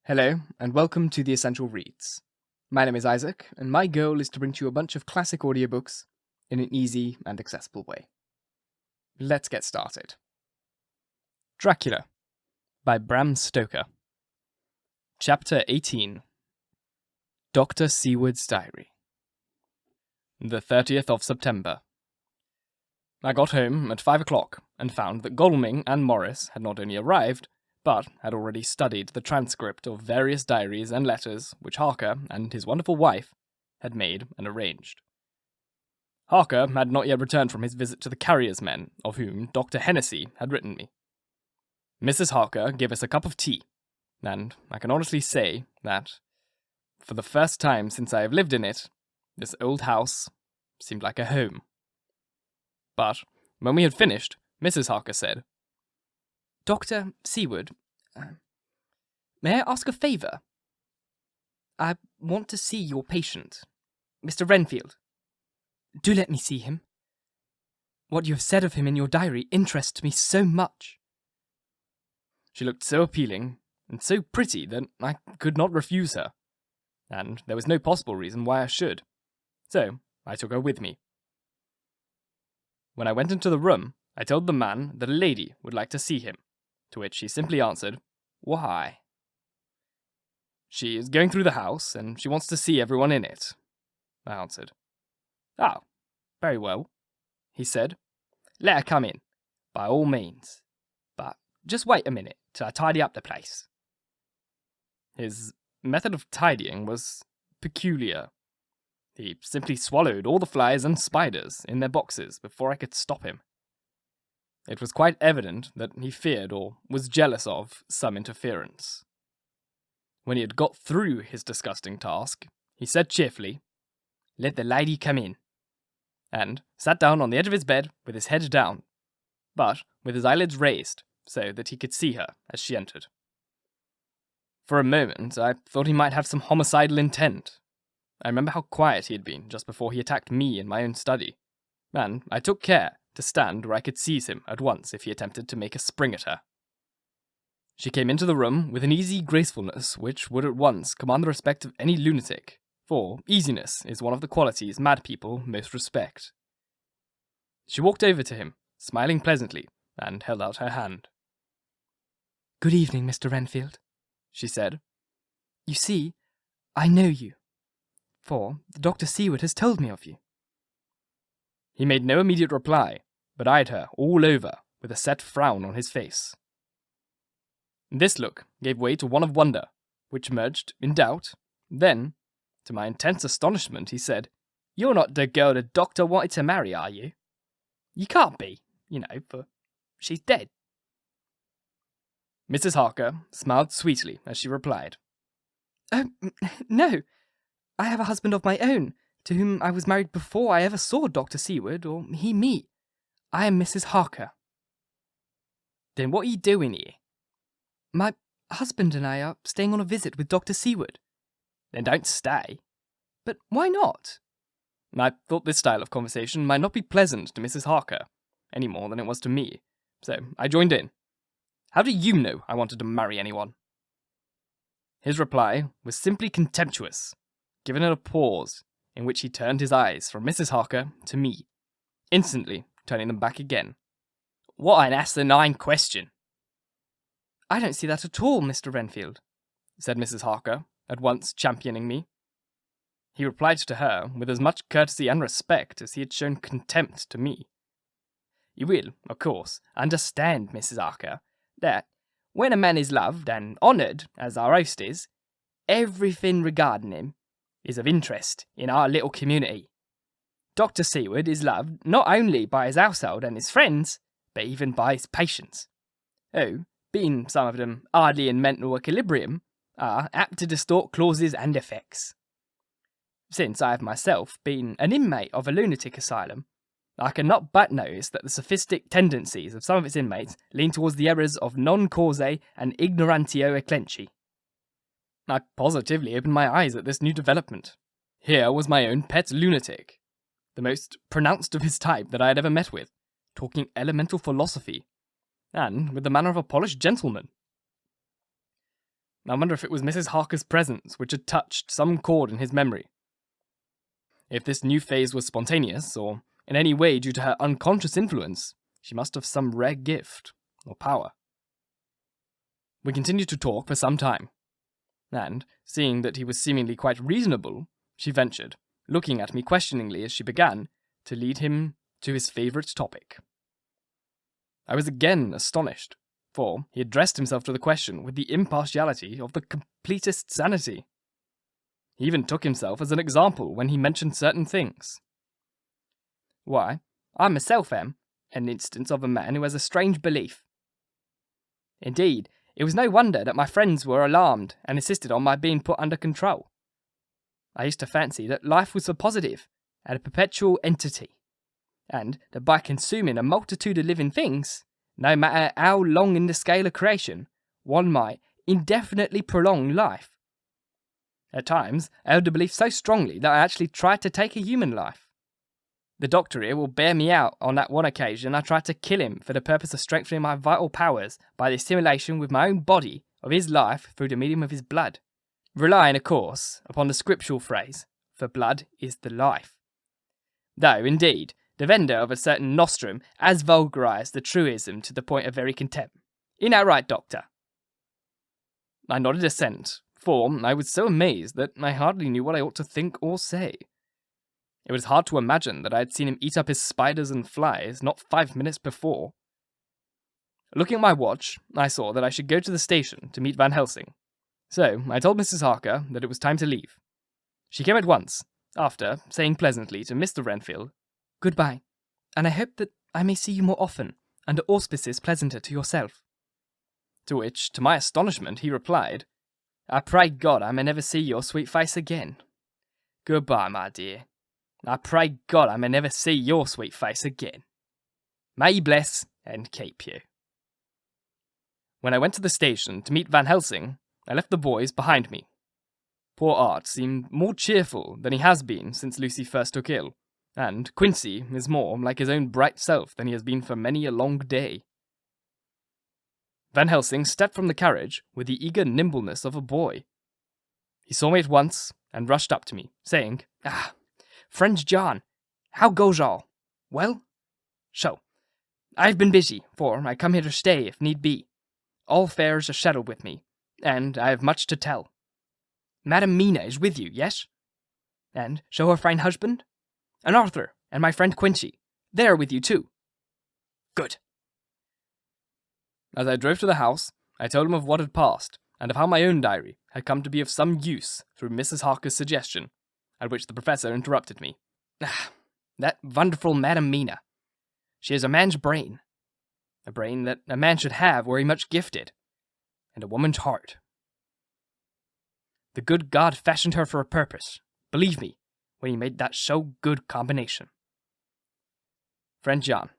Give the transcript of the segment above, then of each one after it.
Hello, and welcome to The Essential Reads. My name is Isaac, and my goal is to bring to you a bunch of classic audiobooks in an easy and accessible way. Let's get started. Dracula by Bram Stoker. Chapter 18. Dr. Seward's Diary. The 30th of September. I got home at 5 o'clock and found that Godalming and Morris had not only arrived, but had already studied the transcript of various diaries and letters which Harker and his wonderful wife had made and arranged. Harker had not yet returned from his visit to the carrier's men, of whom Dr. Hennessy had written me. Mrs. Harker gave us a cup of tea, and I can honestly say that, for the first time since I have lived in it, this old house seemed like a home. But when we had finished, Mrs. Harker said, "Dr. Seward, may I ask a favour? I want to see your patient, Mr. Renfield. Do let me see him. What you have said of him in your diary interests me so much." She looked so appealing and so pretty that I could not refuse her, and there was no possible reason why I should, so I took her with me. When I went into the room, I told the man that a lady would like to see him, to which he simply answered, "Why?" "She is going through the house, and she wants to see everyone in it," I answered. "Oh, very well," he said. "Let her come in, by all means. But just wait a minute till I tidy up the place." His method of tidying was peculiar. He simply swallowed all the flies and spiders in their boxes before I could stop him. It was quite evident that he feared or was jealous of some interference. When he had got through his disgusting task, he said cheerfully, "Let the lady come in," and sat down on the edge of his bed with his head down, but with his eyelids raised so that he could see her as she entered. For a moment, I thought he might have some homicidal intent. I remember how quiet he had been just before he attacked me in my own study, and I took care to stand where I could seize him at once if he attempted to make a spring at her. She came into the room with an easy gracefulness which would at once command the respect of any lunatic, for easiness is one of the qualities mad people most respect. She walked over to him, smiling pleasantly, and held out her hand. "Good evening, Mr. Renfield," she said. "You see, I know you, for Dr. Seward has told me of you." He made no immediate reply, but eyed her all over with a set frown on his face. This look gave way to one of wonder, which merged in doubt. Then, to my intense astonishment, he said, "You're not the girl the doctor wanted to marry, are you? You can't be, for she's dead." Mrs. Harker smiled sweetly as she replied, "Oh, no, I have a husband of my own, to whom I was married before I ever saw Dr. Seward, or he me. I am Mrs. Harker." "Then what are you doing here?" "My husband and I are staying on a visit with Dr. Seward." "Then don't stay." "But why not?" I thought this style of conversation might not be pleasant to Mrs. Harker, any more than it was to me, so I joined in. "How do you know I wanted to marry anyone?" His reply was simply contemptuous, given it a pause, in which he turned his eyes from Mrs. Harker to me, instantly turning them back again. "What an asinine question!" "I don't see that at all, Mr. Renfield," said Mrs. Harker, at once championing me. He replied to her with as much courtesy and respect as he had shown contempt to me. "You will, of course, understand, Mrs. Harker, that when a man is loved and honoured, as our host is, everything regarding him is of interest in our little community. Dr. Seward is loved not only by his household and his friends, but even by his patients, who, being some of them hardly in mental equilibrium, are apt to distort clauses and effects. Since I have myself been an inmate of a lunatic asylum, I cannot but notice that the sophistic tendencies of some of its inmates lean towards the errors of non cause and ignorantio ecclenchi." I positively opened my eyes at this new development. Here was my own pet lunatic, the most pronounced of his type that I had ever met with, talking elemental philosophy, and with the manner of a polished gentleman. I wonder if it was Mrs. Harker's presence which had touched some chord in his memory. If this new phase was spontaneous, or in any way due to her unconscious influence, she must have some rare gift or power. We continued to talk for some time, and, seeing that he was seemingly quite reasonable, she ventured, looking at me questioningly as she began, to lead him to his favourite topic. I was again astonished, for he addressed himself to the question with the impartiality of the completest sanity. He even took himself as an example when he mentioned certain things. Why, I myself am an instance of a man who has a strange belief. Indeed, it was no wonder that my friends were alarmed and insisted on my being put under control. I used to fancy that life was a positive and a perpetual entity, and that by consuming a multitude of living things, no matter how long in the scale of creation, one might indefinitely prolong life. At times, I held the belief so strongly that I actually tried to take a human life. The doctor here will bear me out on that one occasion I tried to kill him for the purpose of strengthening my vital powers by the assimilation with my own body of his life through the medium of his blood, relying, of course, upon the scriptural phrase, "for blood is the life." Though, indeed, the vendor of a certain nostrum has vulgarised the truism to the point of very contempt. Isn't that right, Doctor? I nodded assent, for I was so amazed that I hardly knew what I ought to think or say. It was hard to imagine that I had seen him eat up his spiders and flies not 5 minutes before. Looking at my watch, I saw that I should go to the station to meet Van Helsing, so I told Mrs. Harker that it was time to leave. She came at once, after saying pleasantly to Mr. Renfield, "Goodbye, and I hope that I may see you more often, under auspices pleasanter to yourself." To which, to my astonishment, he replied, "I pray God I may never see your sweet face again. Goodbye, my dear. I pray God I may never see your sweet face again. May He bless and keep you." When I went to the station to meet Van Helsing, I left the boys behind me. Poor Art seemed more cheerful than he has been since Lucy first took ill, and Quincy is more like his own bright self than he has been for many a long day. Van Helsing stepped from the carriage with the eager nimbleness of a boy. He saw me at once and rushed up to me, saying, "Friend John, how goes all? Well? So, I've been busy, for I come here to stay if need be. All affairs are settled with me, and I have much to tell. Madam Mina is with you, yes? And so her fine husband? And Arthur, and my friend Quincy, they are with you too. Good." As I drove to the house, I told him of what had passed, and of how my own diary had come to be of some use through Mrs. Harker's suggestion, at which the professor interrupted me. "That wonderful Madam Mina. She has a man's brain. A brain that a man should have were he much gifted. And a woman's heart. The good God fashioned her for a purpose, believe me, when he made that so good combination. Friend John,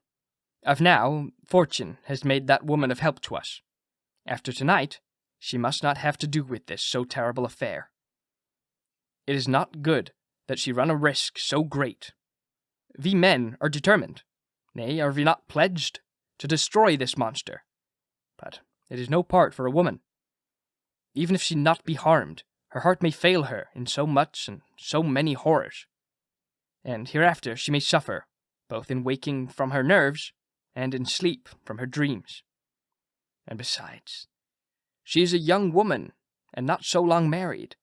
of now, fortune has made that woman of help to us. After tonight, she must not have to do with this so terrible affair. It is not good that she run a risk so great. We men are determined, nay, are we not pledged, to destroy this monster? But it is no part for a woman. Even if she not be harmed, her heart may fail her in so much and so many horrors. And hereafter she may suffer, both in waking from her nerves, and in sleep from her dreams. And besides, she is a young woman, and not so long married.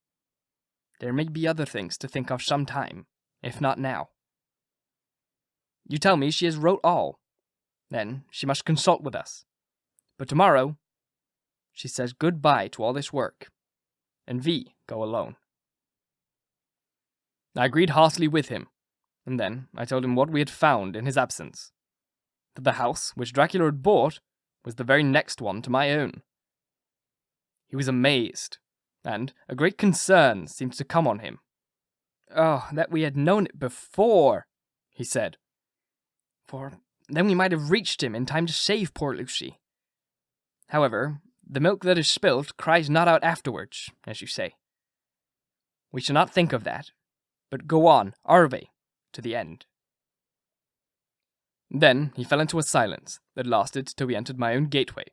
There may be other things to think of some time, if not now. You tell me she has wrote all. Then she must consult with us. But tomorrow, she says good-bye to all this work, and we go alone." I agreed heartily with him, and then I told him what we had found in his absence. That the house which Dracula had bought was the very next one to my own. He was amazed, and a great concern seemed to come on him. "Oh, that we had known it before," he said. "For then we might have reached him in time to save poor Lucy. However, the milk that is spilt cries not out afterwards, as you say. We shall not think of that, but go on, our way, to the end." Then he fell into a silence that lasted till we entered my own gateway.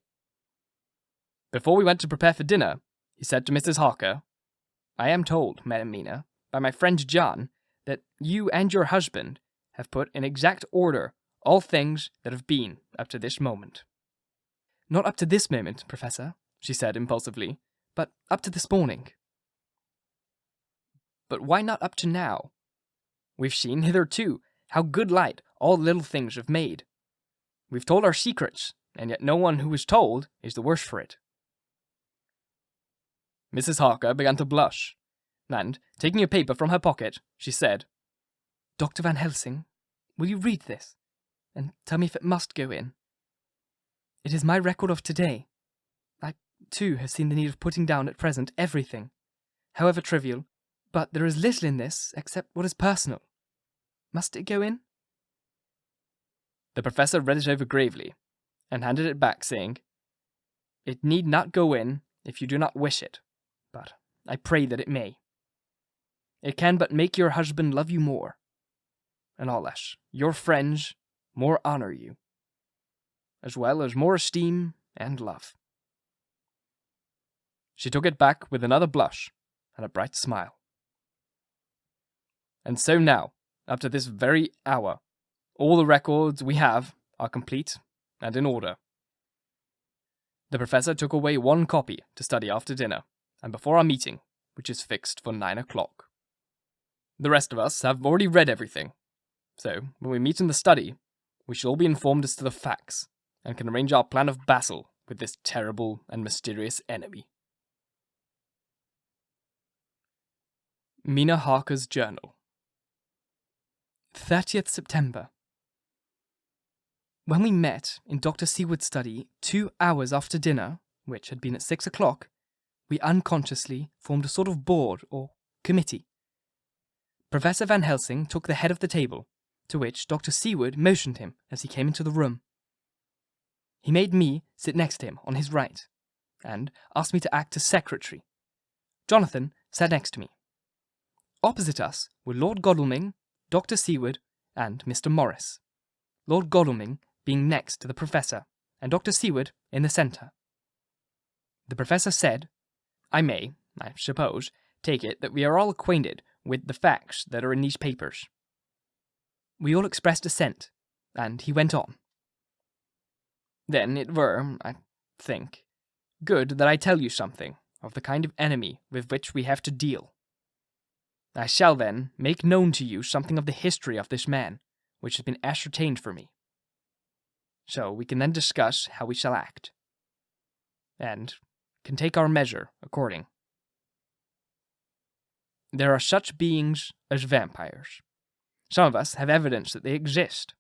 Before we went to prepare for dinner, he he said to Mrs. Harker, "I am told, Madam Mina, by my friend John, that you and your husband have put in exact order all things that have been up to this moment." "Not up to this moment, Professor," she said impulsively, "but up to this morning." "But why not up to now? We've seen hitherto how good light all little things have made. We've told our secrets, and yet no one who is told is the worse for it." Mrs. Harker began to blush, and, taking a paper from her pocket, she said, "Dr. Van Helsing, will you read this, and tell me if it must go in? It is my record of today. I, too, have seen the need of putting down at present everything, however trivial, but there is little in this except what is personal. Must it go in?" The professor read it over gravely, and handed it back, saying, "It need not go in if you do not wish it, but I pray that it may. It can but make your husband love you more, and all us, your friends, more honor you, as well as more esteem and love." She took it back with another blush and a bright smile. "And so now, up to this very hour, all the records we have are complete and in order." The professor took away one copy to study after dinner, and before our meeting, which is fixed for 9 o'clock. The rest of us have already read everything, so when we meet in the study, we shall all be informed as to the facts, and can arrange our plan of battle with this terrible and mysterious enemy. Mina Harker's Journal. 30th September. When we met in Dr. Seward's study 2 hours after dinner, which had been at 6 o'clock, we unconsciously formed a sort of board or committee. Professor Van Helsing took the head of the table, to which Dr. Seward motioned him as he came into the room. He made me sit next to him on his right, and asked me to act as secretary. Jonathan sat next to me. Opposite us were Lord Godalming, Dr. Seward, and Mr. Morris, Lord Godalming being next to the professor, and Dr. Seward in the centre. The professor said, "I may, I suppose, take it that we are all acquainted with the facts that are in these papers." We all expressed assent, and he went on. "Then it were, I think, good that I tell you something of the kind of enemy with which we have to deal. I shall then make known to you something of the history of this man, which has been ascertained for me. So we can then discuss how we shall act, and can take our measure according. There are such beings as vampires. Some of us have evidence that they exist.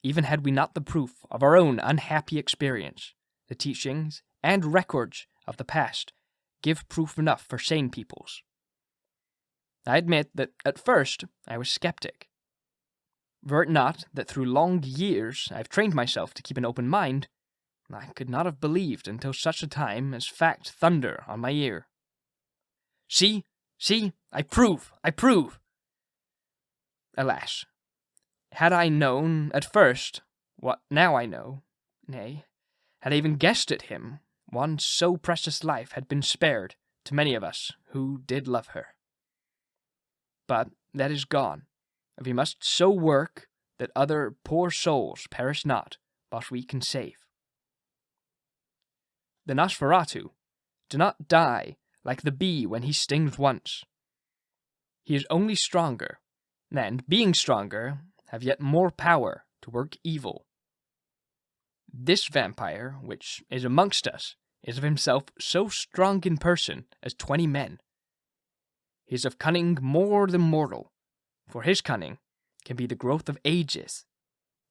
Even had we not the proof of our own unhappy experience, the teachings and records of the past give proof enough for sane peoples. I admit that at first I was skeptic. Were it not that through long years I have trained myself to keep an open mind, I could not have believed until such a time as fact thunder on my ear. See, I prove! Alas, had I known at first what now I know, nay, had I even guessed at him, one so precious life had been spared to many of us who did love her. But that is gone, and we must so work that other poor souls perish not, but we can save. The Nosferatu do not die like the bee when he stings once. He is only stronger, and being stronger, have yet more power to work evil. This vampire, which is amongst us, is of himself so strong in person as 20 men. He is of cunning more than mortal, for his cunning can be the growth of ages.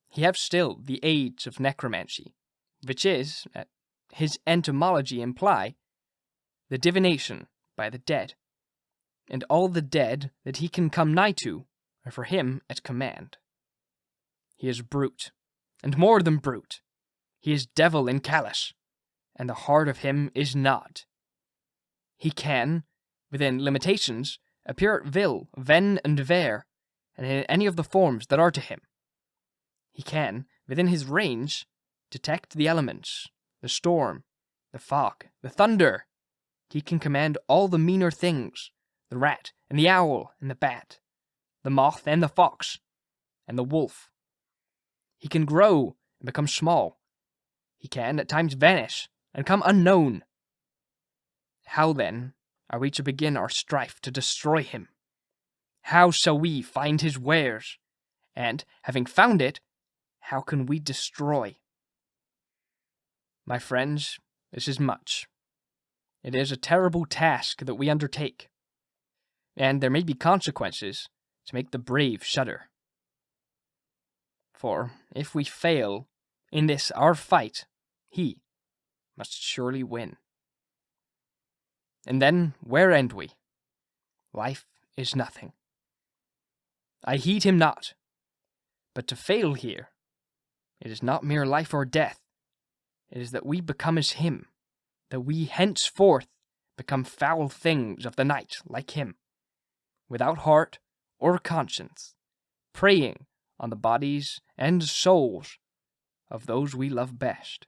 He have still the age of necromancy, which is, at his etymology imply, the divination by the dead, and all the dead that he can come nigh to are for him at command. He is brute, and more than brute. He is devil in callous, and the heart of him is not. He can, within limitations, appear at will, ven and ver, and in any of the forms that are to him. He can, within his range, detect the elements, the storm, the fog, the thunder, he can command all the meaner things, the rat and the owl and the bat, the moth and the fox, and the wolf. He can grow and become small. He can at times vanish and come unknown. How then are we to begin our strife to destroy him? How shall we find his wares? And, having found it, how can we destroy? My friends, this is much. It is a terrible task that we undertake, and there may be consequences to make the brave shudder. For if we fail in this our fight, he must surely win. And then where end we? Life is nothing. I heed him not, but to fail here, it is not mere life or death. It is that we become as him, that we henceforth become foul things of the night like him, without heart or conscience, preying on the bodies and souls of those we love best.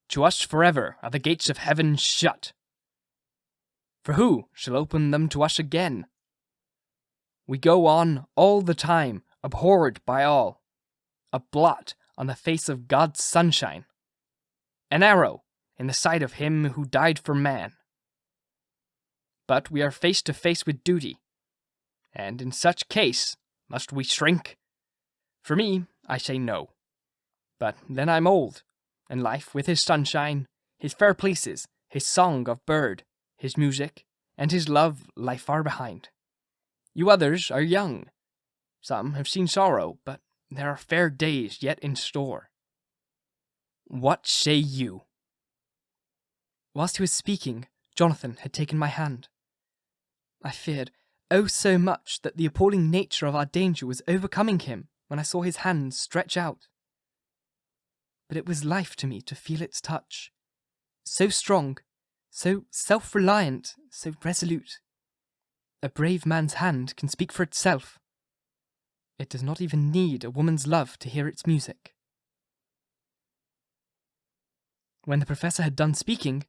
To us forever are the gates of heaven shut, for who shall open them to us again? We go on all the time, abhorred by all, a blot on the face of God's sunshine, an arrow in the side of him who died for man. But we are face to face with duty, and in such case must we shrink? For me, I say no. But then I'm old, and life with his sunshine, his fair places, his song of bird, his music, and his love lie far behind. You others are young. Some have seen sorrow, but there are fair days yet in store. What say you? Whilst he was speaking, Jonathan had taken my hand. I feared, oh so much, that the appalling nature of our danger was overcoming him when I saw his hand stretch out. But it was life to me to feel its touch. So strong, so self-reliant, so resolute. A brave man's hand can speak for itself. It does not even need a woman's love to hear its music. When the professor had done speaking,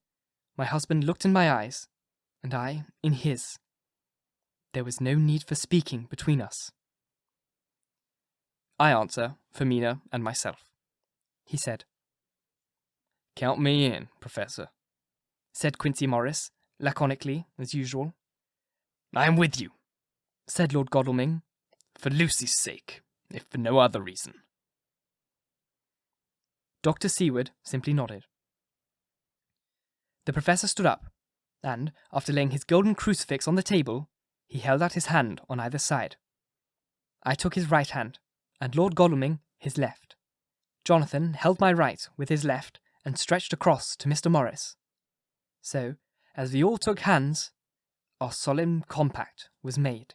my husband looked in my eyes, and I in his. There was no need for speaking between us. I answer for Mina and myself, he said. Count me in, Professor, said Quincey Morris, laconically, as usual. I am with you, said Lord Godalming, for Lucy's sake, if for no other reason. Dr. Seward simply nodded. The professor stood up, and, after laying his golden crucifix on the table, he held out his hand on either side. I took his right hand, and Lord Godalming his left. Jonathan held my right with his left and stretched across to Mr. Morris. So, as we all took hands, our solemn compact was made.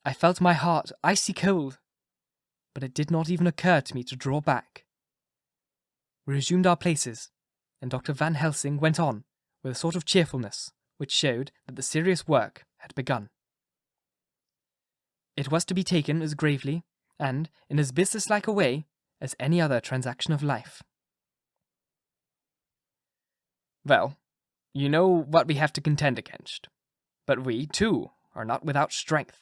I felt my heart icy cold, but it did not even occur to me to draw back. We resumed our places, and Dr. Van Helsing went on with a sort of cheerfulness which showed that the serious work had begun. It was to be taken as gravely and in as businesslike a way as any other transaction of life. Well, you know what we have to contend against, but we, too, are not without strength.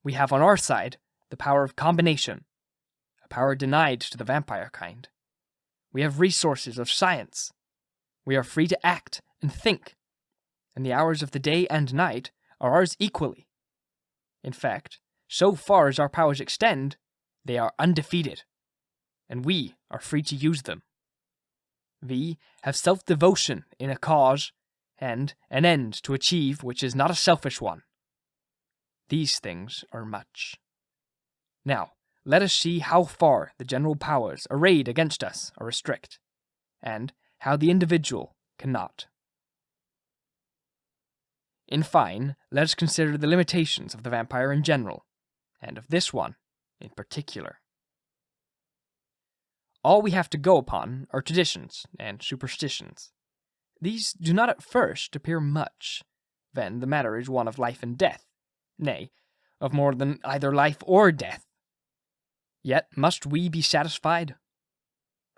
We have on our side the power of combination, a power denied to the vampire kind. We have resources of science. We are free to act and think, and the hours of the day and night are ours equally. In fact, so far as our powers extend, they are undefeated, and we are free to use them. We have self-devotion in a cause, and an end to achieve which is not a selfish one. These things are much. Now, let us see how far the general powers arrayed against us are restrict, and how the individual cannot. In fine, let us consider the limitations of the vampire in general, and of this one in particular. All we have to go upon are traditions and superstitions. These do not at first appear much. Then the matter is one of life and death, nay, of more than either life or death. Yet must we be satisfied?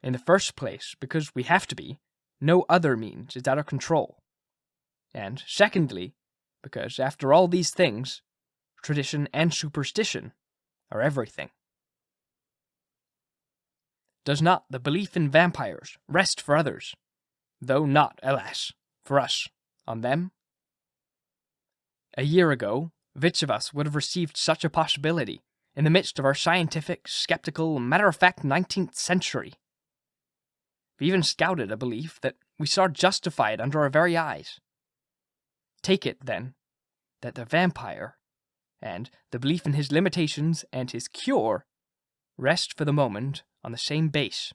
In the first place, because we have to be, no other means is out of control. And secondly, because after all these things, tradition and superstition are everything. Does not the belief in vampires rest for others, though not, alas, for us, on them? A year ago, which of us would have received such a possibility in the midst of our scientific, skeptical, matter-of-fact 19th century? We even scouted a belief that we saw justified under our very eyes. Take it, then, that the vampire, and the belief in his limitations and his cure, rest for the moment on the same base.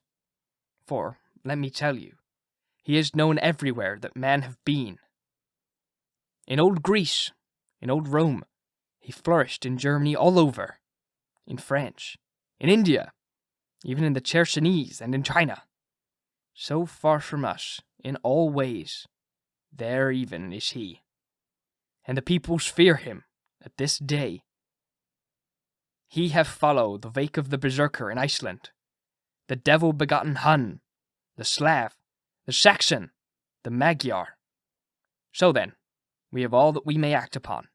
For, let me tell you, he is known everywhere that men have been. In old Greece, in old Rome, he flourished in Germany all over, in France, in India, even in the Chersonese and in China. So far from us, in all ways, there even is he. And the peoples fear him at this day. He have followed the wake of the Berserker in Iceland, the devil-begotten Hun, the Slav, the Saxon, the Magyar. So then, we have all that we may act upon.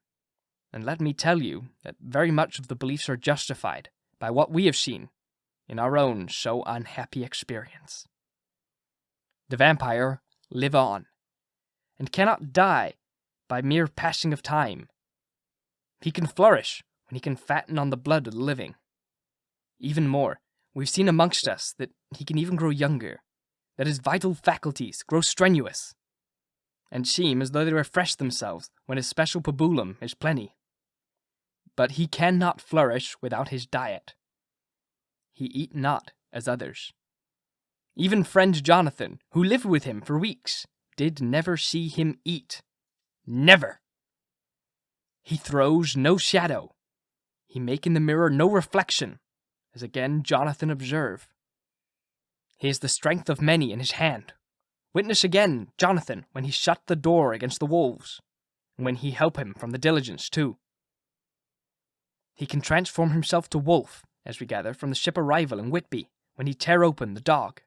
And let me tell you that very much of the beliefs are justified by what we have seen in our own so unhappy experience. The vampire live on, and cannot die by mere passing of time. He can flourish when he can fatten on the blood of the living. Even more, we've seen amongst us that he can even grow younger, that his vital faculties grow strenuous, and seem as though they refresh themselves when his special pabulum is plenty. But he cannot flourish without his diet. He eat not as others. Even friend Jonathan, who lived with him for weeks, did never see him eat. Never. He throws no shadow. He make in the mirror no reflection, as again Jonathan observe. He has the strength of many in his hand. Witness again Jonathan when he shut the door against the wolves, and when he help him from the diligence too. He can transform himself to wolf, as we gather from the ship arrival in Whitby, when he tear open the dog.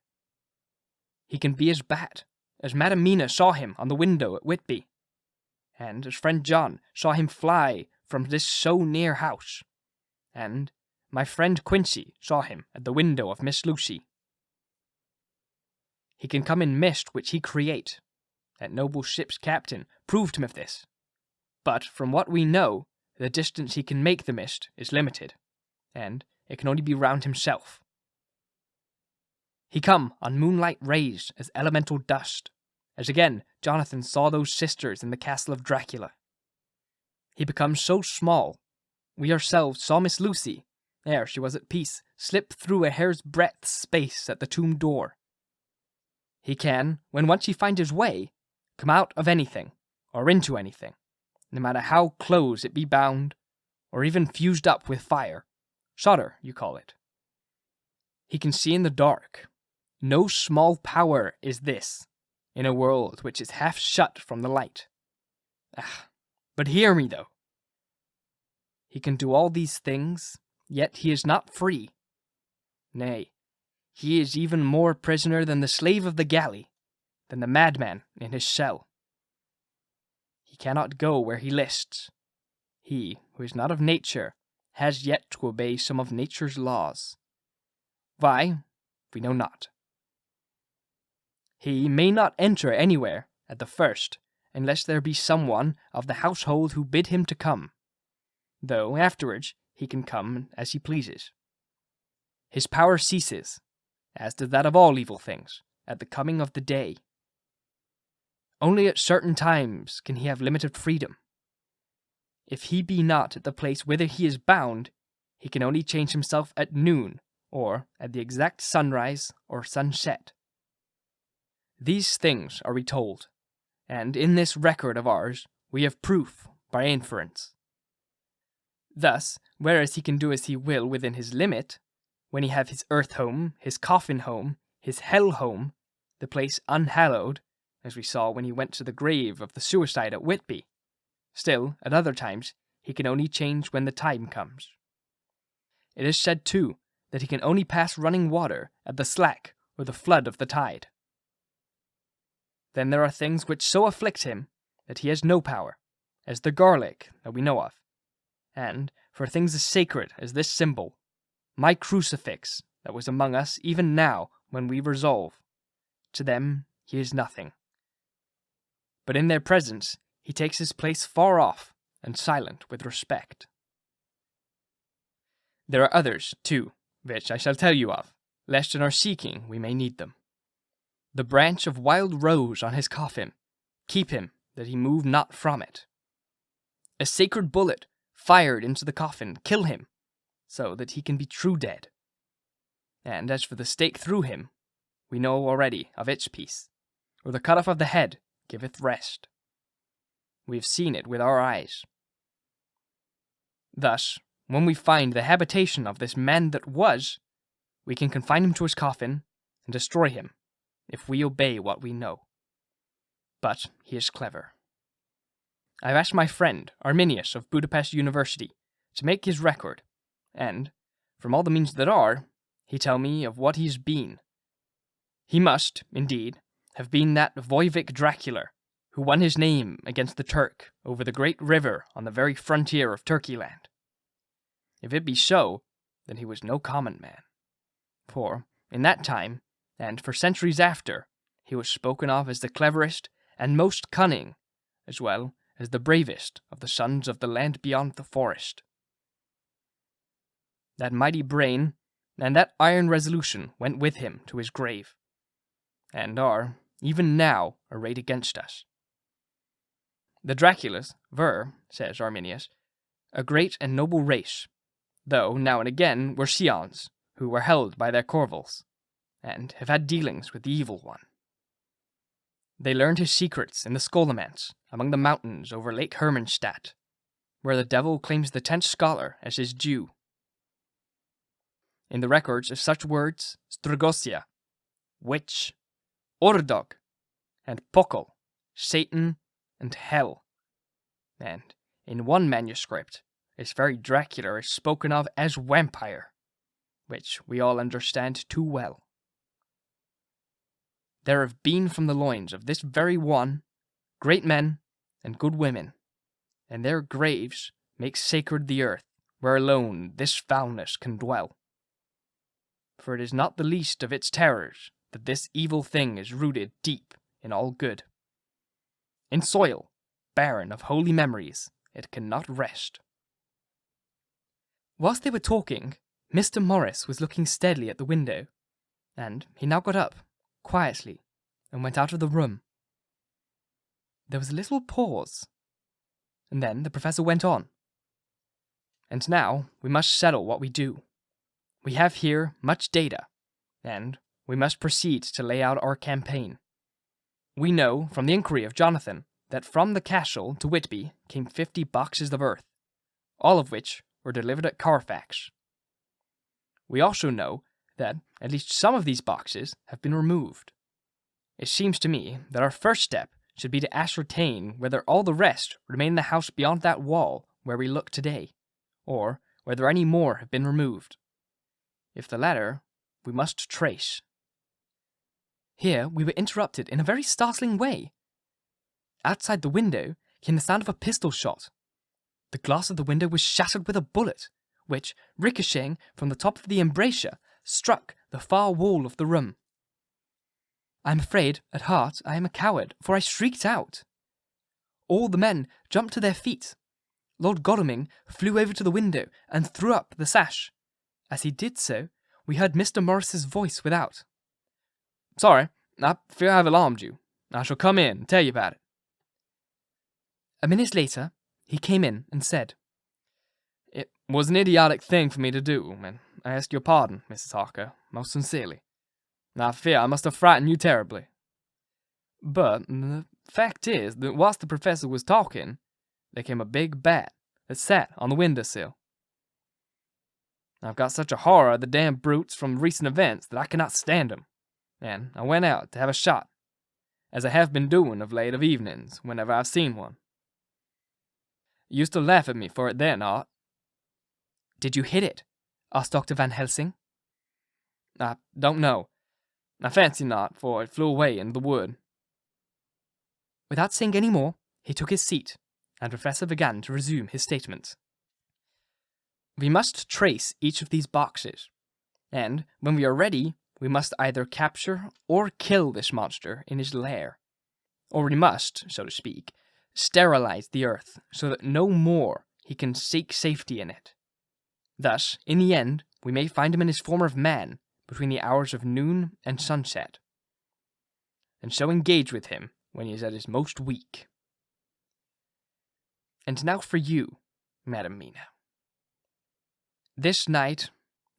He can be as bat, as Madam Mina saw him on the window at Whitby, and as friend John saw him fly from this so near house, and my friend Quincy saw him at the window of Miss Lucy. He can come in mist which he create. That noble ship's captain proved him of this. But from what we know, the distance he can make the mist is limited, and it can only be round himself. He come on moonlight rays as elemental dust, as again Jonathan saw those sisters in the castle of Dracula. He becomes so small, we ourselves saw Miss Lucy, ere she was at peace, slip through a hair's breadth space at the tomb door. He can, when once he find his way, come out of anything, or into anything, no matter how close it be bound, or even fused up with fire. Solder, you call it. He can see in the dark. No small power is this, in a world which is half shut from the light. But hear me, though. He can do all these things, yet he is not free. Nay, he is even more prisoner than the slave of the galley, than the madman in his cell. He cannot go where he lists. He, who is not of nature, has yet to obey some of nature's laws. Why, we know not. He may not enter anywhere, at the first, unless there be someone of the household who bid him to come, though afterwards he can come as he pleases. His power ceases, as does that of all evil things, at the coming of the day. Only at certain times can he have limited freedom. If he be not at the place whither he is bound, he can only change himself at noon, or at the exact sunrise or sunset. These things are retold, and in this record of ours we have proof by inference. Thus, whereas he can do as he will within his limit, when he have his earth home, his coffin home, his hell home, the place unhallowed, as we saw when he went to the grave of the suicide at Whitby, still, at other times, he can only change when the time comes. It is said, too, that he can only pass running water at the slack or the flood of the tide. then there are things which so afflict him that he has no power, as the garlic that we know of. And for things as sacred as this symbol, my crucifix that was among us even now when we resolve, to them he is nothing. But in their presence he takes his place far off and silent with respect. There are others, too, which I shall tell you of, lest in our seeking we may need them. The branch of wild rose on his coffin, keep him that he move not from it. A sacred bullet fired into the coffin, kill him, so that he can be true dead. And as for the stake through him, we know already of its peace, or the cut off of the head giveth rest. We have seen it with our eyes. Thus, when we find the habitation of this man that was, we can confine him to his coffin and destroy him, if we obey what we know. But he is clever. I have asked my friend, Arminius of Budapest University, to make his record, and, from all the means that are, he tell me of what he's been. He must, indeed, have been that Voivik Dracula, who won his name against the Turk over the great river on the very frontier of Turkeyland. If it be so, then he was no common man. For, in that time, and for centuries after, he was spoken of as the cleverest and most cunning, as well as the bravest of the sons of the land beyond the forest. That mighty brain and that iron resolution went with him to his grave, and are, even now, arrayed against us. The Draculas were, says Arminius, a great and noble race, though now and again were scions, who were held by their corvals, and have had dealings with the evil one. They learned his secrets in the Scholomance among the mountains over Lake Hermannstadt, where the devil claims the 10th scholar as his due. In the records of such words as Dragosia, witch, Ordog, and Pokol, Satan, and Hell. And in one manuscript, this very Dracula is spoken of as vampire, which we all understand too well. There have been from the loins of this very one great men and good women, and their graves make sacred the earth where alone this foulness can dwell. For it is not the least of its terrors that this evil thing is rooted deep in all good. In soil, barren of holy memories, it cannot rest. Whilst they were talking, Mr. Morris was looking steadily at the window, and he now got up, quietly, and went out of the room. There was a little pause, and then the professor went on. And now we must settle what we do. We have here much data, and we must proceed to lay out our campaign. We know from the inquiry of Jonathan that from the castle to Whitby came 50 boxes of earth, all of which were delivered at Carfax. We also know that at least some of these boxes have been removed. It seems to me that our first step should be to ascertain whether all the rest remain in the house beyond that wall where we look today, or whether any more have been removed. If the latter, we must trace. Here we were interrupted in a very startling way. Outside the window came the sound of a pistol shot. The glass of the window was shattered with a bullet, which, ricocheting from the top of the embrasure, struck the far wall of the room. I am afraid, at heart, I am a coward, for I shrieked out. All the men jumped to their feet. Lord Godalming flew over to the window and threw up the sash. As he did so, we heard Mr. Morris's voice without. "Sorry, I fear I have alarmed you. I shall come in and tell you about it." A minute later, he came in and said, "It was an idiotic thing for me to do, and I ask your pardon, Mrs. Harker, most sincerely. I fear I must have frightened you terribly. But the fact is that whilst the professor was talking, there came a big bat that sat on the window-sill. I've got such a horror of the damned brutes from recent events that I cannot stand 'em, and I went out to have a shot, as I have been doing of late of evenings whenever I've seen one. You used to laugh at me for it then, Art." "Did you hit it?" asked Dr. Van Helsing. "I don't know. I fancy not, for it flew away into the wood." Without saying any more, he took his seat, and the Professor began to resume his statement. We must trace each of these boxes, and when we are ready, we must either capture or kill this monster in his lair. Or we must, so to speak, sterilize the earth so that no more he can seek safety in it. Thus, in the end, we may find him in his form of man between the hours of noon and sunset, and so engage with him when he is at his most weak. And now for you, Madam Mina. This night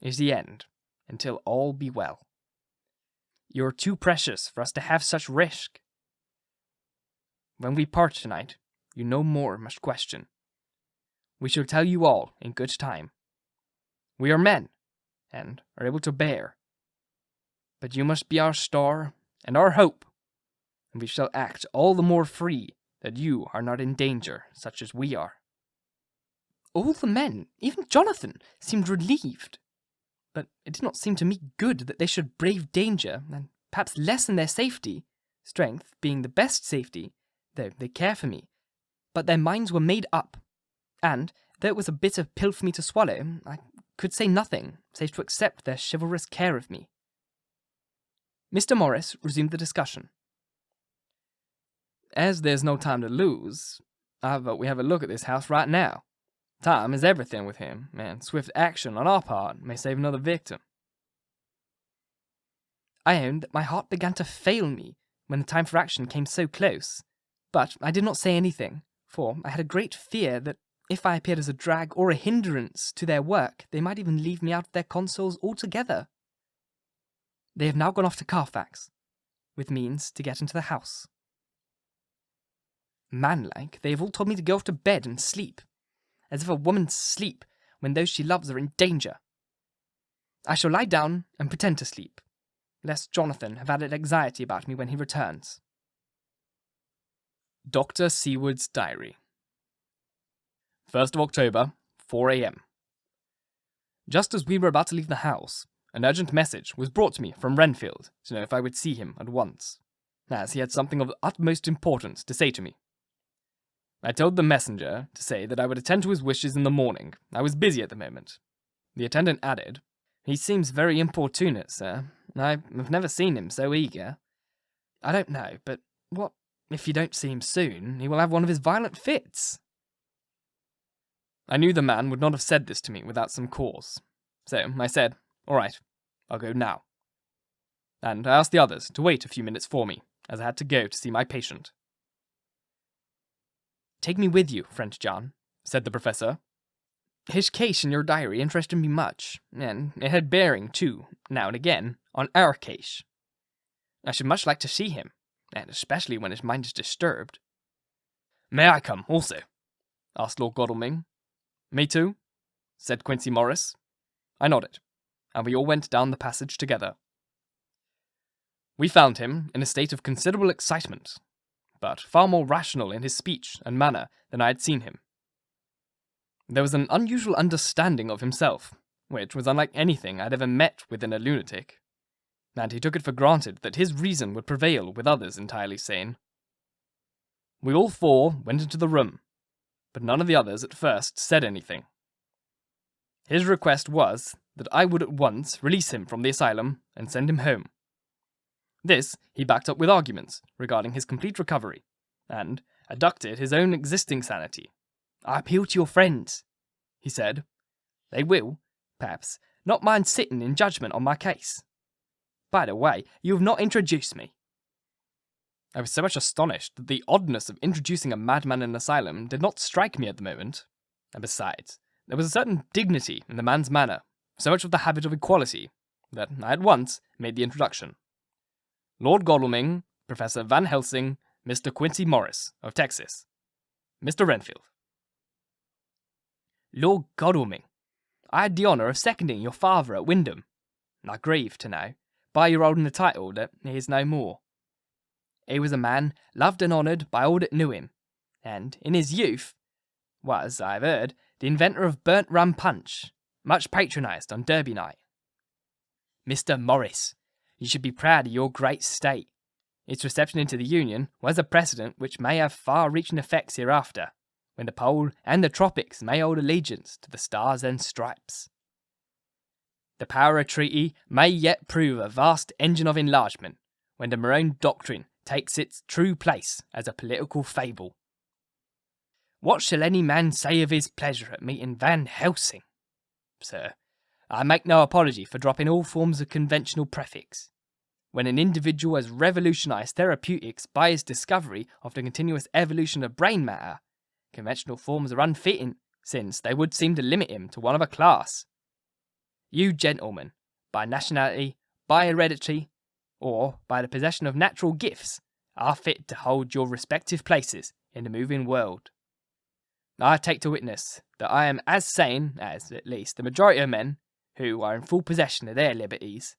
is the end, until all be well. You are too precious for us to have such risk. When we part tonight, you no more must question. We shall tell you all in good time. We are men, and are able to bear. But you must be our star and our hope, and we shall act all the more free that you are not in danger such as we are. All the men, even Jonathan, seemed relieved. But it did not seem to me good that they should brave danger, and perhaps lessen their safety, strength being the best safety, though they care for me. But their minds were made up, and, though it was a bitter pill for me to swallow, I could say nothing, save to accept their chivalrous care of me. Mr. Morris resumed the discussion. As there's no time to lose, I vote we have a look at this house right now. Time is everything with him, and swift action on our part may save another victim. I owned that my heart began to fail me when the time for action came so close, but I did not say anything, for I had a great fear that if I appeared as a drag or a hindrance to their work, they might even leave me out of their consoles altogether. They have now gone off to Carfax, with means to get into the house. Manlike, they have all told me to go off to bed and sleep, as if a woman sleep when those she loves are in danger. I shall lie down and pretend to sleep, lest Jonathan have added anxiety about me when he returns. Dr. Seward's Diary. 1st of October, 4 a.m. Just as we were about to leave the house, an urgent message was brought to me from Renfield to know if I would see him at once, as he had something of the utmost importance to say to me. I told the messenger to say that I would attend to his wishes in the morning. I was busy at the moment. The attendant added, "He seems very importunate, sir. I have never seen him so eager. I don't know, but what if you don't see him soon? He will have one of his violent fits." I knew the man would not have said this to me without some cause. So I said, "All right, I'll go now." And I asked the others to wait a few minutes for me, as I had to go to see my patient. "Take me with you, friend John," said the Professor. "His case in your diary interested me much, and it had bearing, too, now and again, on our case. I should much like to see him, and especially when his mind is disturbed." "May I come, also?" asked Lord Godalming. "Me too?" said Quincy Morris. I nodded, and we all went down the passage together. We found him in a state of considerable excitement, but far more rational in his speech and manner than I had seen him. There was an unusual understanding of himself, which was unlike anything I had ever met with in a lunatic, and he took it for granted that his reason would prevail with others entirely sane. We all four went into the room, but none of the others at first said anything. His request was that I would at once release him from the asylum and send him home. This he backed up with arguments regarding his complete recovery, and adduced his own existing sanity. "I appeal to your friends," he said. "They will, perhaps, not mind sitting in judgment on my case. By the way, you have not introduced me." I was so much astonished that the oddness of introducing a madman in an asylum did not strike me at the moment, and besides, there was a certain dignity in the man's manner, so much of the habit of equality, that I at once made the introduction. Lord Godalming, Professor Van Helsing, Mr. Quincy Morris, of Texas. Mr. Renfield. "Lord Godalming, I had the honour of seconding your father at Wyndham. I grieve to know, by your holding the title, that he is no more. He was a man loved and honoured by all that knew him, and, in his youth, was, I have heard, the inventor of burnt rum punch, much patronised on Derby night. Mr. Morris, you should be proud of your great state. its reception into the Union was a precedent which may have far-reaching effects hereafter, when the pole and the tropics may hold allegiance to the stars and stripes. The power of treaty may yet prove a vast engine of enlargement, when the Morone doctrine takes its true place as a political fable. What shall any man say of his pleasure at meeting Van Helsing? Sir, I make no apology for dropping all forms of conventional prefix. When an individual has revolutionized therapeutics by his discovery of the continuous evolution of brain matter, conventional forms are unfitting, since they would seem to limit him to one of a class. You gentlemen, by nationality, by heredity, or by the possession of natural gifts, are fit to hold your respective places in the moving world. I take to witness that I am as sane as, at least, the majority of men who are in full possession of their liberties,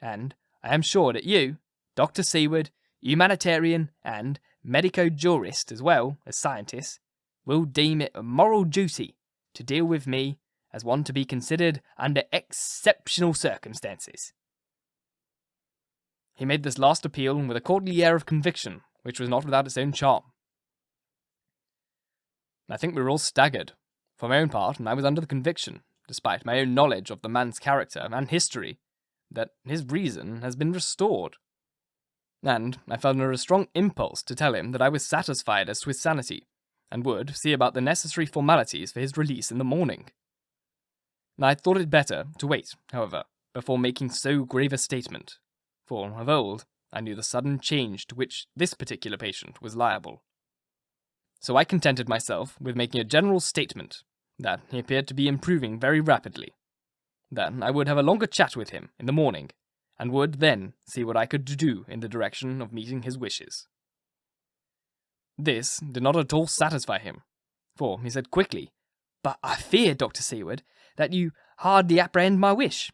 and I am sure that you, Dr. Seward, humanitarian and medico-jurist as well as scientist, will deem it a moral duty to deal with me as one to be considered under exceptional circumstances. He made this last appeal with a courtly air of conviction, which was not without its own charm. I think we were all staggered. For my own part, I was under the conviction, despite my own knowledge of the man's character and history, that his reason has been restored. And I felt under a strong impulse to tell him that I was satisfied as to his sanity, and would see about the necessary formalities for his release in the morning. I thought it better to wait, however, before making so grave a statement, for of old I knew the sudden change to which this particular patient was liable. So I contented myself with making a general statement that he appeared to be improving very rapidly, that I would have a longer chat with him in the morning, and would then see what I could do in the direction of meeting his wishes. This did not at all satisfy him, for he said quickly, "But I fear, Dr. Seward, that you hardly apprehend my wish.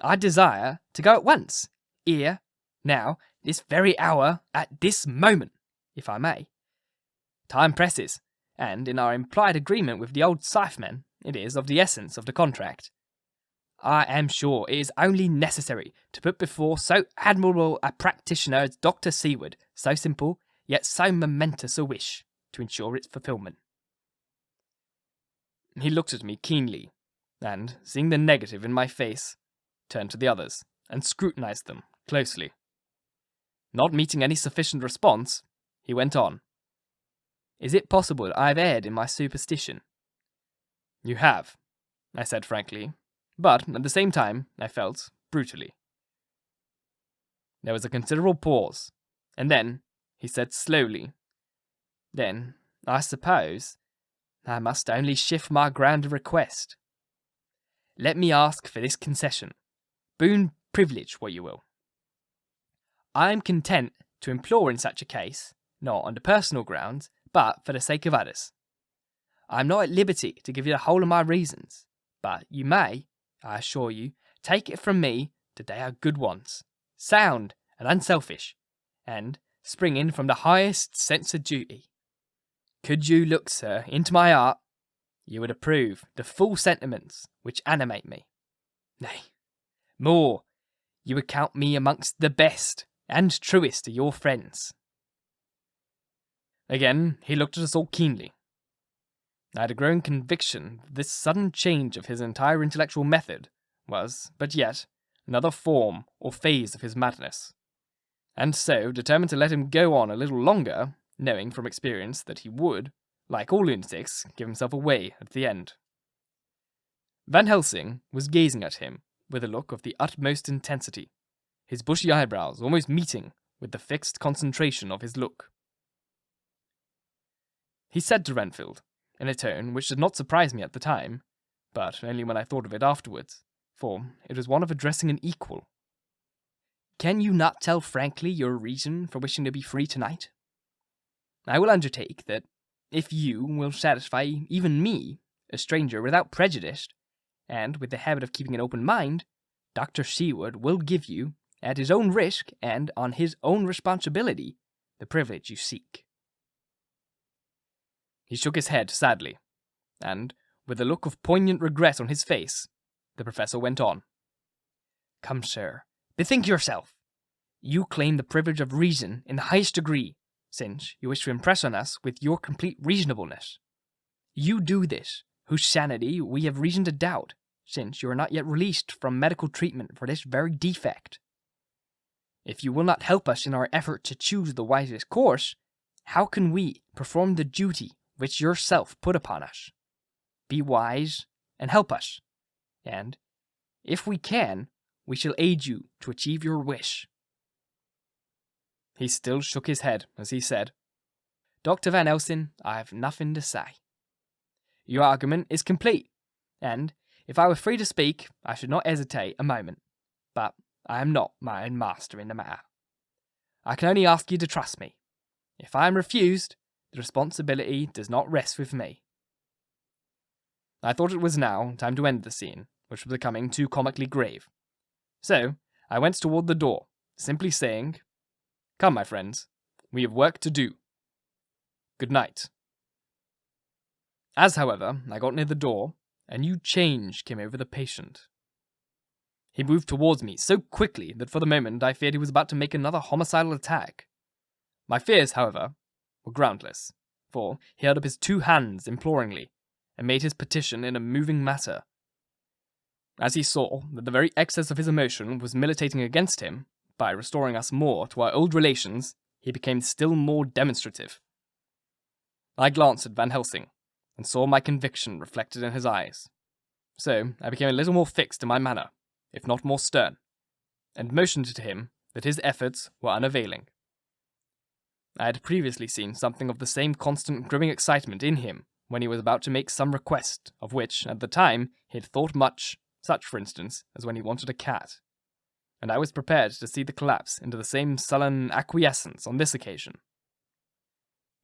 I desire to go at once, here, now, this very hour, at this moment, if I may. Time presses, and in our implied agreement with the old scytheman, it is of the essence of the contract. I am sure it is only necessary to put before so admirable a practitioner as Dr. Seward so simple, yet so momentous a wish, to ensure its fulfilment." He looked at me keenly, and, seeing the negative in my face, turned to the others, and scrutinized them closely. Not meeting any sufficient response, he went on. "Is it possible that I have erred in my superstition?" "You have," I said frankly, but at the same time, I felt, brutally. There was a considerable pause, and then he said slowly, "Then, I suppose, I must only shift my ground of request. Let me ask for this concession, boon privilege what you will. I am content to implore in such a case, not on the personal grounds, but for the sake of others. I am not at liberty to give you the whole of my reasons, but you may, I assure you, take it from me that they are good ones, sound and unselfish, and springing from the highest sense of duty. Could you look, sir, into my heart, you would approve the full sentiments which animate me. Nay, more, you would count me amongst the best and truest of your friends." Again, he looked at us all keenly. I had a growing conviction that this sudden change of his entire intellectual method was, but yet, another form or phase of his madness, and so determined to let him go on a little longer, knowing from experience that he would, like all lunatics, give himself away at the end. Van Helsing was gazing at him with a look of the utmost intensity, his bushy eyebrows almost meeting with the fixed concentration of his look. He said to Renfield, in a tone which did not surprise me at the time, but only when I thought of it afterwards, for it was one of addressing an equal, "Can you not tell frankly your reason for wishing to be free tonight? I will undertake that, if you will satisfy even me, a stranger without prejudice, and with the habit of keeping an open mind, Dr. Seward will give you, at his own risk and on his own responsibility, the privilege you seek." He shook his head sadly, and, with a look of poignant regret on his face, the professor went on. "Come, sir, bethink yourself. You claim the privilege of reason in the highest degree, since you wish to impress on us with your complete reasonableness. You do this, whose sanity we have reason to doubt, since you are not yet released from medical treatment for this very defect. If you will not help us in our effort to choose the wisest course, how can we perform the duty which yourself put upon us? Be wise and help us, and, if we can, we shall aid you to achieve your wish." He still shook his head as he said, "Dr. Van Helsing, I have nothing to say. Your argument is complete, and if I were free to speak, I should not hesitate a moment, but I am not my own master in the matter. I can only ask you to trust me. If I am refused, the responsibility does not rest with me." I thought it was now time to end the scene, which was becoming too comically grave. So I went toward the door, simply saying, "Come, my friends, we have work to do. Good night." As, however, I got near the door, a new change came over the patient. He moved towards me so quickly that for the moment I feared he was about to make another homicidal attack. My fears, however, were groundless, for he held up his 2 hands imploringly, and made his petition in a moving manner. As he saw that the very excess of his emotion was militating against him, by restoring us more to our old relations, he became still more demonstrative. I glanced at Van Helsing, and saw my conviction reflected in his eyes. So I became a little more fixed in my manner, if not more stern, and motioned to him that his efforts were unavailing. I had previously seen something of the same constant growing excitement in him when he was about to make some request, of which, at the time, he had thought much, such, for instance, as when he wanted a cat. And I was prepared to see the collapse into the same sullen acquiescence on this occasion.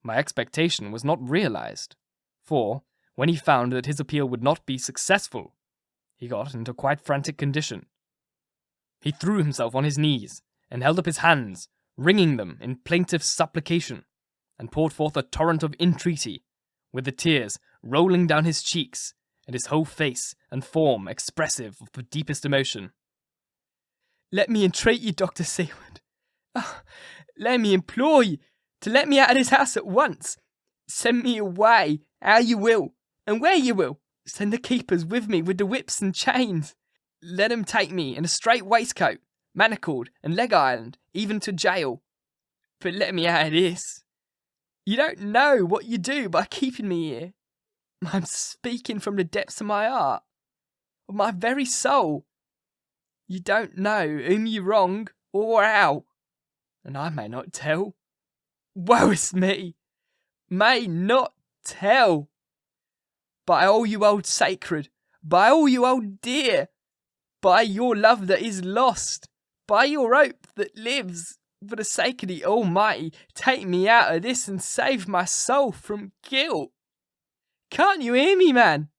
My expectation was not realized, for, when he found that his appeal would not be successful, he got into a quite frantic condition. He threw himself on his knees, and held up his hands, wringing them in plaintive supplication, and poured forth a torrent of entreaty, with the tears rolling down his cheeks, and his whole face and form expressive of the deepest emotion. "Let me entreat you, Dr. Seward. Oh, let me implore you to let me out of this house at once. Send me away, how you will, and where you will. Send the keepers with me with the whips and chains. Let 'em take me in a strait waistcoat, manacled and leg-ironed, even to jail. But let me out of this. You don't know what you do by keeping me here. I'm speaking from the depths of my heart, of my very soul. You don't know whom you wrong or how, and I may not tell. Woe is me! May not tell. By all you hold sacred, by all you hold dear, by your love that is lost, by your hope that lives, for the sake of the Almighty, take me out of this and save my soul from guilt. Can't you hear me, man?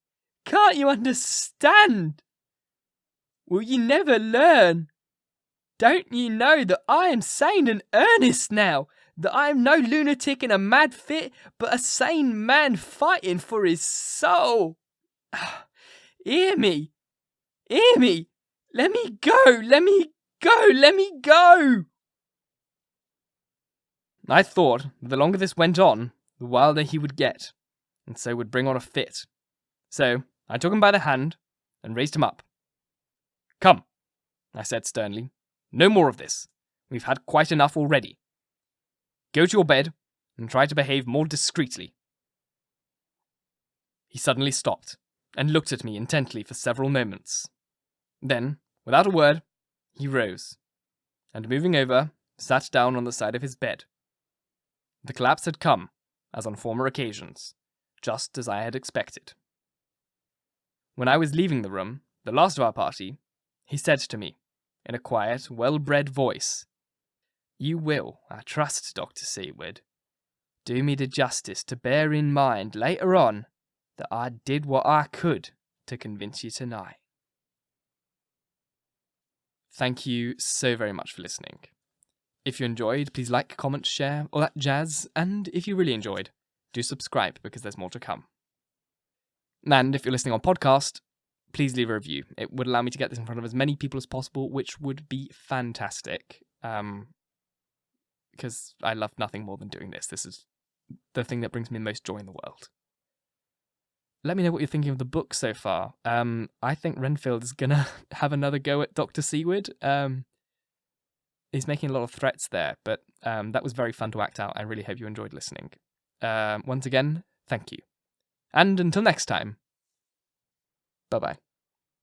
Can't you understand? Will you never learn? Don't you know that I am sane and earnest now? That I am no lunatic in a mad fit, but a sane man fighting for his soul? Hear me! Hear me! Let me go! Let me go! Let me go! I thought that the longer this went on, the wilder he would get, and so would bring on a fit. So I took him by the hand and raised him up. "Come," I said sternly. "No more of this. We've had quite enough already. Go to your bed and try to behave more discreetly." He suddenly stopped and looked at me intently for several moments. Then, without a word, he rose, and moving over, sat down on the side of his bed. The collapse had come, as on former occasions, just as I had expected. When I was leaving the room, the last of our party, he said to me, in a quiet, well-bred voice, "You will, I trust, Dr. Seward, do me the justice to bear in mind later on that I did what I could to convince you tonight." Thank you so very much for listening. If you enjoyed, please like, comment, share, all that jazz, and if you really enjoyed, do subscribe because there's more to come. And if you're listening on podcast, please leave a review. It would allow me to get this in front of as many people as possible, which would be fantastic. because I love nothing more than doing this. This is the thing that brings me the most joy in the world. Let me know what you're thinking of the book so far. I think Renfield is going to have another go at Dr. Seward. He's making a lot of threats there, but that was very fun to act out. I really hope you enjoyed listening. Once again, thank you. And until next time, bye-bye.